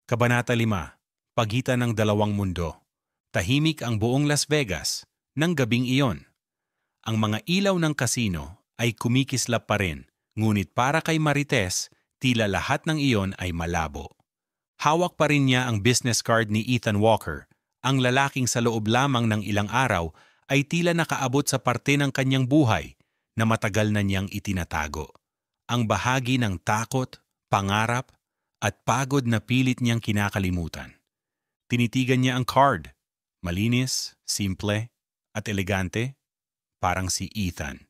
Kabanata 5. Pagitan ng dalawang mundo. Tahimik ang buong Las Vegas ng gabing iyon. Ang mga ilaw ng kasino ay kumikislap pa rin, ngunit para kay Marites, tila lahat ng iyon ay malabo. Hawak pa rin niya ang business card ni Ethan Walker. Ang lalaking sa loob lamang ng ilang araw ay tila nakaabot sa parte ng kanyang buhay na matagal na niyang itinatago. Ang bahagi ng takot, pangarap, at pagod na pilit niyang kinakalimutan. Tinitigan niya ang card. Malinis, simple, at elegante, parang si Ethan.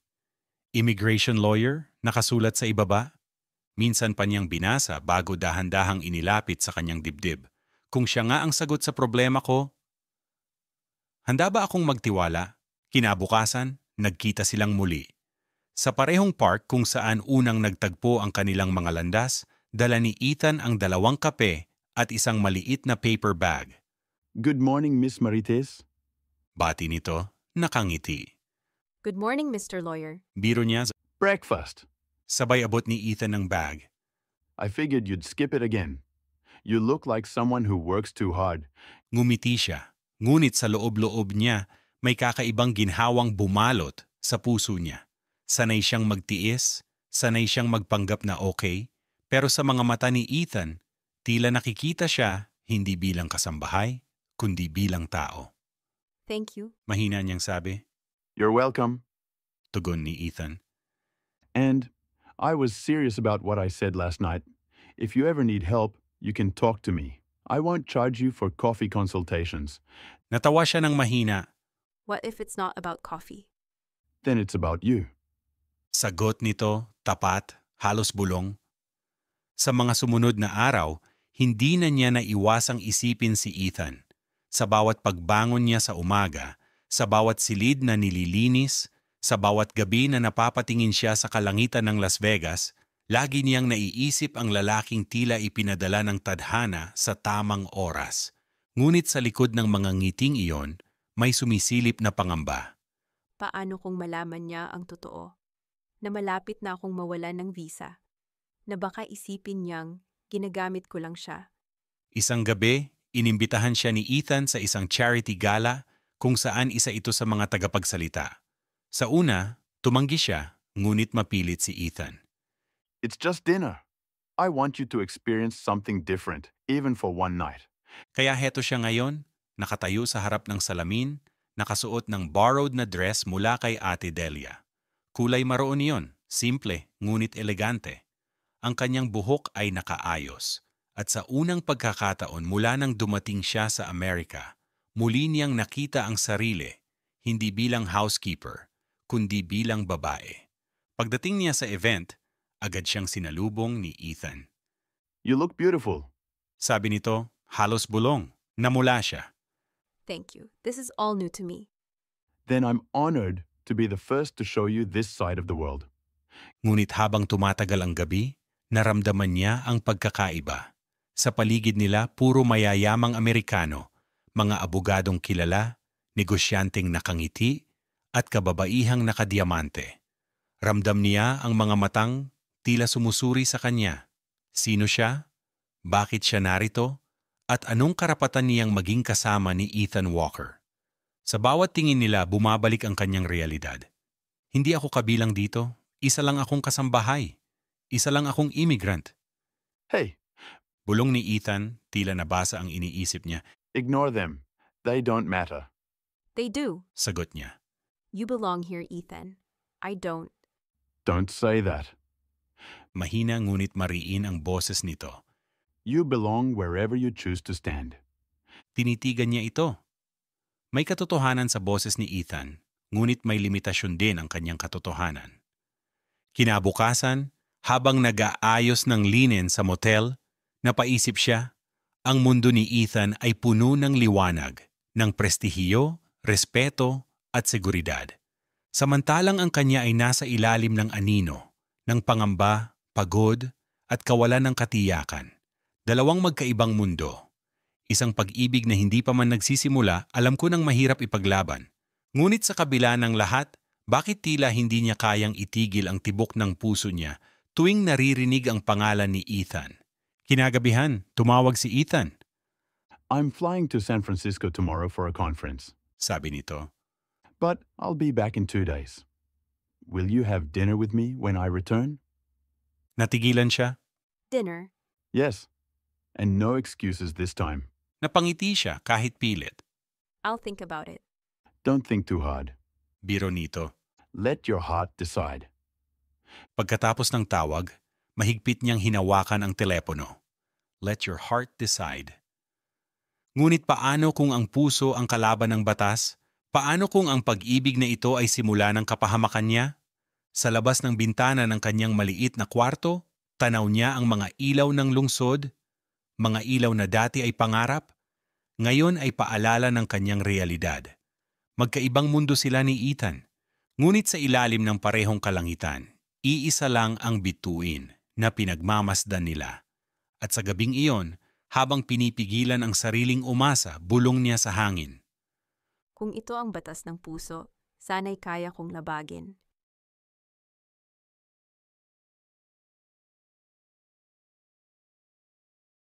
Immigration lawyer, nakasulat sa ibaba. Minsan pa niyang binasa bago dahan-dahang inilapit sa kanyang dibdib. Kung siya nga ang sagot sa problema ko, handa ba akong magtiwala? Kinabukasan, nagkita silang muli. Sa parehong park kung saan unang nagtagpo ang kanilang mga landas, dala ni Ethan ang 2 kape at isang maliit na paper bag. Good morning, Miss Marites. Bati nito, nakangiti. Good morning, Mr. Lawyer. Biro niya, Breakfast. sabay abot ni Ethan ng bag. I figured you'd skip it again. You look like someone who works too hard. Ngumiti siya, ngunit sa loob-loob niya may kakaibang ginhawang bumalot sa puso niya. Sanay siyang magtiis, sanay siyang magpanggap na okay, pero sa mga mata ni Ethan, tila nakikita siya hindi bilang kasambahay, kundi bilang tao. Thank you. Mahina niyang sabi, You're welcome. tugon ni Ethan. And I was serious about what I said last night. If you ever need help, you can talk to me. I won't charge you for coffee consultations. Natawa siya ng mahina. What if it's not about coffee? Then it's about you. Sagot nito, tapat, halos bulong. Sa mga sumunod na araw, hindi na niya naiwasang isipin si Ethan. Sa bawat pagbangon niya sa umaga, sa bawat silid na nililinis, sa bawat gabi na napapatingin siya sa kalangitan ng Las Vegas, lagi niyang naiisip ang lalaking tila ipinadala ng tadhana sa tamang oras. Ngunit sa likod ng mga ngiting iyon, may sumisilip na pangamba. Paano kung malaman niya ang totoo? Na malapit na akong mawalan ng visa. Na baka isipin niyang ginagamit ko lang siya. Isang gabi, inimbitahan siya ni Ethan sa isang charity gala kung saan isa ito sa mga tagapagsalita. Sa una, tumanggi siya, ngunit mapilit si Ethan. It's just dinner. I want you to experience something different, even for one night. Kaya heto siya ngayon, nakatayo sa harap ng salamin, nakasuot ng borrowed na dress mula kay Ate Delia. Kulay maroon iyon, simple, ngunit elegante. Ang kanyang buhok ay nakaayos, at sa unang pagkakataon mula nang dumating siya sa Amerika, muli niyang nakita ang sarili, hindi bilang housekeeper, kundi bilang babae. Pagdating niya sa event, agad siyang sinalubong ni Ethan. You look beautiful. Sabi nito, halos bulong, namula siya. Thank you. This is all new to me. Then I'm honored to be the first to show you this side of the world. Ngunit habang tumatagal ang gabi, naramdaman niya ang pagkakaiba. Sa paligid nila, puro mayayamang Amerikano, mga abogadong kilala, negosyanteng nakangiti, at kababaihang nakadiamante. Ramdam niya ang mga matang tila sumusuri sa kanya. Sino siya? Bakit siya narito? At anong karapatan niyang maging kasama ni Ethan Walker? Sa bawat tingin nila, bumabalik ang kanyang realidad. Hindi ako kabilang dito. Isa lang akong kasambahay. Isa lang akong immigrant. Hey, Bulong ni Ethan, tila nabasa ang iniisip niya. ignore them. They don't matter. They do. Sagot niya. You belong here, Ethan. I don't. Don't say that. Mahina ngunit mariin ang boses nito. You belong wherever you choose to stand. Tinitigan niya ito. May katotohanan sa boses ni Ethan, ngunit may limitasyon din ang kanyang katotohanan. Kinabukasan, habang nag-aayos ng linen sa motel, napaisip siya, ang mundo ni Ethan ay puno ng liwanag, ng prestihiyo, respeto, at seguridad. Samantalang ang kanya ay nasa ilalim ng anino, ng pangamba, pagod, at kawalan ng katiyakan. 2 magkaibang mundo. Isang pag-ibig na hindi pa man nagsisimula, alam ko nang mahirap ipaglaban. Ngunit sa kabila ng lahat, bakit tila hindi niya kayang itigil ang tibok ng puso niya tuwing naririnig ang pangalan ni Ethan? Kinagabihan, tumawag si Ethan. I'm flying to San Francisco tomorrow for a conference, Sabi nito. but I'll be back in 2 days. Will you have dinner with me when I return? Natigilan siya. Dinner? Yes. And no excuses this time. Napangiti siya kahit pilit. I'll think about it. Don't think too hard. Biro nito. Let your heart decide. Pagkatapos ng tawag, mahigpit niyang hinawakan ang telepono. Let your heart decide. Ngunit paano kung ang puso ang kalaban ng batas? Paano kung ang pag-ibig na ito ay simula ng kapahamakan niya? Sa labas ng bintana ng kanyang maliit na kwarto, tanaw niya ang mga ilaw ng lungsod, mga ilaw na dati ay pangarap, ngayon ay paalala ng kanyang realidad. Magkaibang mundo sila ni Ethan, ngunit sa ilalim ng parehong kalangitan, iisa lang ang bituin na pinagmamasdan nila. At sa gabing iyon, habang pinipigilan ang sariling umasa, bulong niya sa hangin. Kung ito ang batas ng puso, sana'y kaya kong labagin.